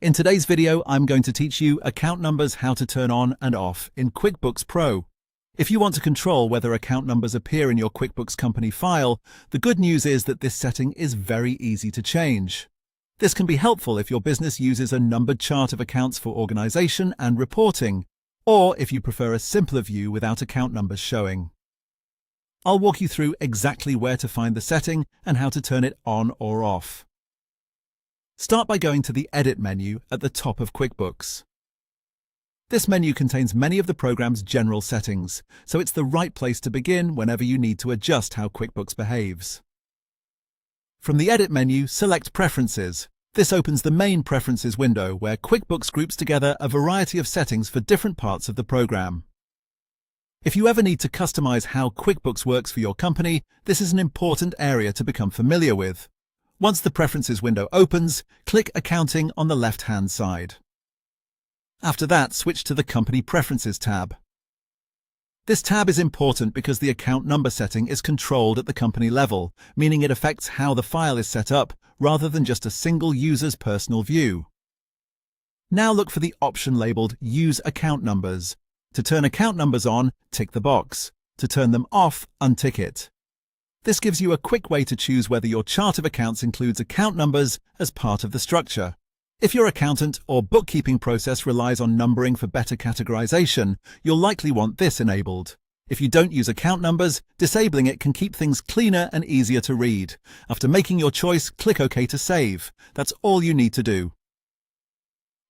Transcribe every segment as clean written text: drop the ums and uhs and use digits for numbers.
In today's video, I'm going to teach you account numbers how to turn on and off in QuickBooks Pro. If you want to control whether account numbers appear in your QuickBooks company file, the good news is that this setting is very easy to change. This can be helpful if your business uses a numbered chart of accounts for organization and reporting, or if you prefer a simpler view without account numbers showing. I'll walk you through exactly where to find the setting and how to turn it on or off. Start by going to the Edit menu at the top of QuickBooks. This menu contains many of the program's general settings, so it's the right place to begin whenever you need to adjust how QuickBooks behaves. From the Edit menu, select Preferences. This opens the main Preferences window where QuickBooks groups together a variety of settings for different parts of the program. If you ever need to customize how QuickBooks works for your company, this is an important area to become familiar with. Once the Preferences window opens, click Accounting on the left-hand side. After that, switch to the Company Preferences tab. This tab is important because the account number setting is controlled at the company level, meaning it affects how the file is set up rather than just a single user's personal view. Now look for the option labeled Use Account Numbers. To turn account numbers on, tick the box. To turn them off, untick it. This gives you a quick way to choose whether your chart of accounts includes account numbers as part of the structure. If your accountant or bookkeeping process relies on numbering for better categorization, you'll likely want this enabled. If you don't use account numbers, disabling it can keep things cleaner and easier to read. After making your choice, click OK to save. That's all you need to do.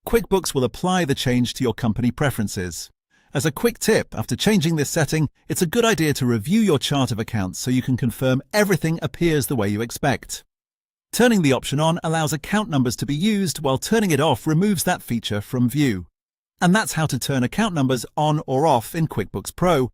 QuickBooks will apply the change to your company preferences. As a quick tip, after changing this setting, it's a good idea to review your chart of accounts so you can confirm everything appears the way you expect. Turning the option on allows account numbers to be used, while turning it off removes that feature from view. And that's how to turn account numbers on or off in QuickBooks Pro.